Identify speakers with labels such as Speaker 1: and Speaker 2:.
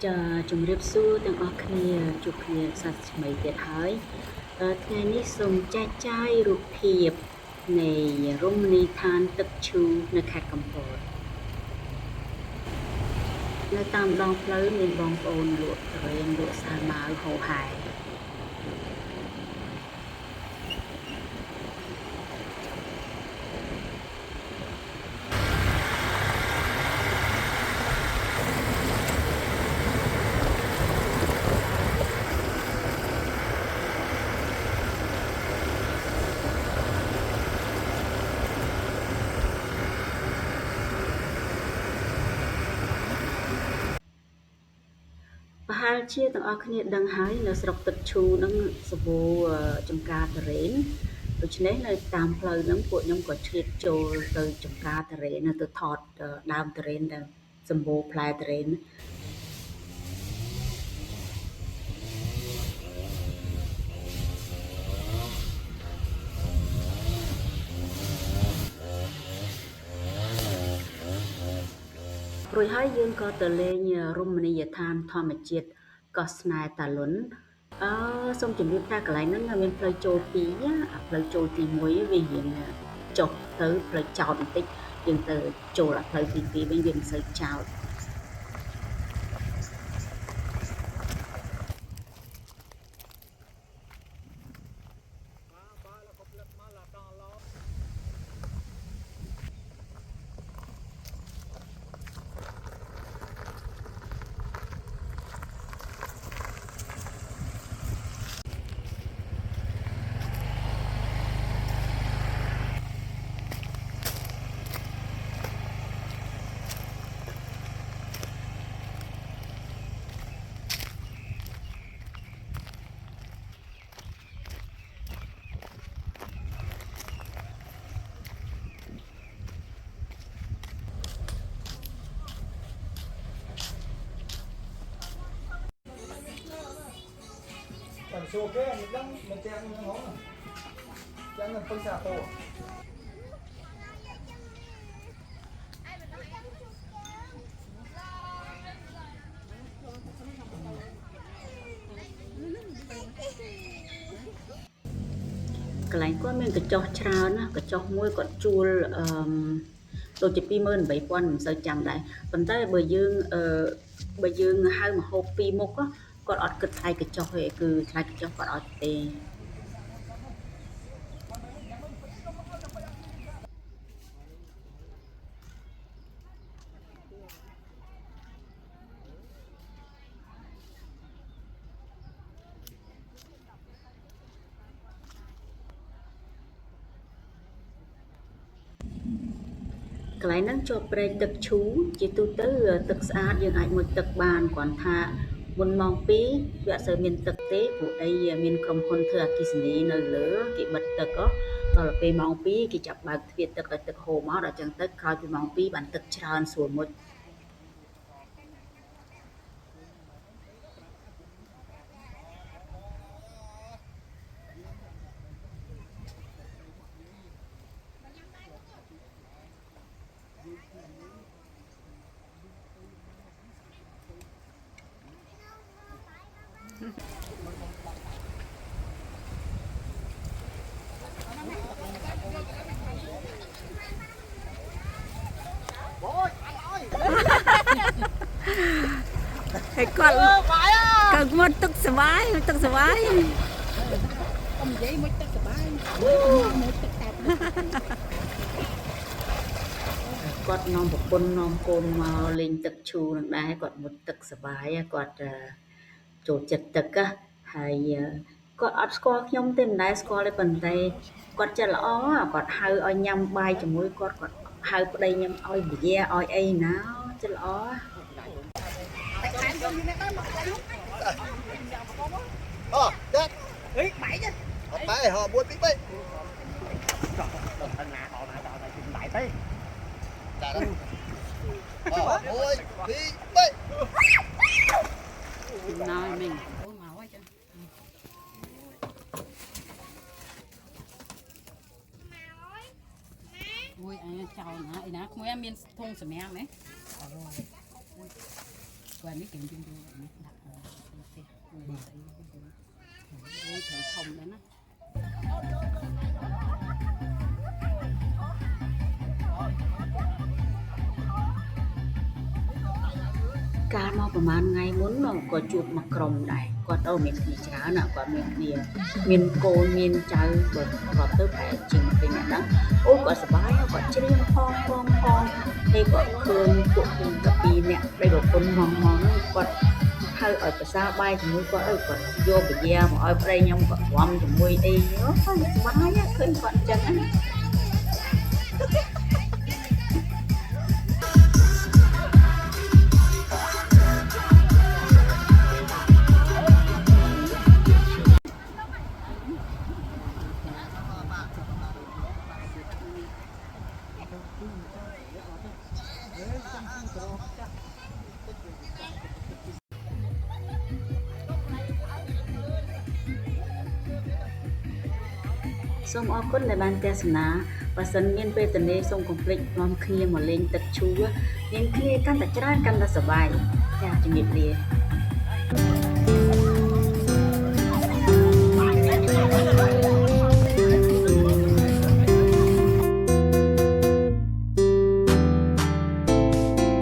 Speaker 1: ចាជំរាបសួរទាំងអស់គ្នាជួបគ្នាសាស្ថ្មីទៀតហើយថ្ងៃនេះសូមចែកចាយរូបភាពនៃរមណីយដ្ឋានទឹកឈូនៅខេត្តកំពតនៅតាមដងផ្លូវមានបងប្អូនលក់ត្រេងលក់សាវម៉ាវហូរហែប្រហែលជាទាំងអស់គ្នាដឹងហើយនៅស្រុកទឹកឈូហ្នឹងសម្បូរចំការទុរេនដូច្នេះនៅតាមផ្លូវហ្នឹងពួកខ្ញុំក៏ឆ្លៀតចូលទៅចំការទុរេនទៅថតដើមទុរេនដែលសម្បូរផ្លែទុរេនរួចហើយយើងក៏ទៅលេងរមណីយដ្ឋានធម្មជាតិកោះស្នេហ៍តាលុនសូមជម្រាបថាកន្លែងហ្នឹងមានផ្លូវចូលពីរផ្លូវចូលទី1វារៀងចុះទៅផ្លូវចោតបន្តិចយើងទៅចូលផ្លូវទី2វិញវាមិនសូវចោត
Speaker 2: សួរគេមិនដឹងមិនចាំហ្នឹងហ៎ចាំនឹងពេញសាតោ
Speaker 1: កន្លែងគាត់មានកញ្ចុះច្រើនណាកញ្ចុះមួយគាត់ជួលដូចជា28000មិនសូវចាំដែរប៉ុន្តែបើយើងហៅម្ហូបពីរមុខគាត់អត់គិតថ្លៃកញ្ចុះទេគឺថ្លៃកញ្ចុះគាត់អត់ទេកន្លែងហ្នឹងជាប់ព្រែកទឹកឈូជាទូទៅទឹកស្អាតយើងអាចមុជទឹកបានគ្រាន់ថាមុនម៉ោង2វាអត់សូវមានទឹកទេព្រោះអីមានក្រុមហ៊ុនធ្វើអគ្គិសនីនៅលើគេបិទទឹកដល់ពេលម៉ោង2គេចាប់បើកទ្វារទឹកឲ្យទឹកហូរមកដល់ចឹងទៅក្រោយពីម៉ោង2បានទឹកច្រើនស្រួលមុជហើយគាត់កើតមកទឹកសបាយទឹកសបាយអមនិយាយមកទឹកសបាយមកទឹកតែគាត់នាំប្រពន្ធនាំកូនមកលេងទឹកឈូនឹងដែរគាត់មុជទឹកសបាយគាត់ចូលចិត្តទឹកហើយគាត់អត់ស្គាល់ខ្ញុំទេមិនដែលស្គាល់ទេប៉ុន្តែគាត់ចិត្តល្អគាត់ហៅឲ្យញ៉ាំបាយជាមួយគាត់ហៅប្តីខ្ញុំឲ្យវិយាឲ្យអីណាចិត្តល្អ
Speaker 2: ចាត់អីបែកអត់បែកហោ1 2 3ដល់ណាហោណាដល់ជិះបែកទេចាត់1 2 3
Speaker 1: ណយមិញអូមកហើយចឹងអូយអាចោលណាឯណាក្មួយមានធុងសម្រាប់ហ៎ក
Speaker 3: Qua mấy kiện chung vô đặt xe ôi thầy thông đó nó
Speaker 1: កាលមកប្រហែលថ្ងៃមុនក៏ជួបមកក្រុមដែរគាត់មានគ្នាច្រើនណាគាត់មានគ្នាមានកូនមានចៅគាត់រាប់ទៅប្រហែលជាង2នាក់ហ្នឹងអូគាត់សប្បាយគាត់ច្រៀងផងហើយគាត់ឃើញពួកពី2នាក់ដែលប្រពន្ធហងគាត់ហៅឲ្យប្រសាបាយជាមួយគាត់គាត់យកពជាមកឲ្យប្តីខ្ញុំគាត់រំជាមួយអីគាត់សប្បាយឃើញគាត់អញ្ចឹងណា សូមអរគុណដែលបានទស្សនាបើសិនមានពេលទន្លេសូមកុំភ្លេចនាំគ្នាមកលេងទឹកឈូមានគ្នាកាន់តែច្រើនកាន់តែសប្បាយចា៎ជំរាបលា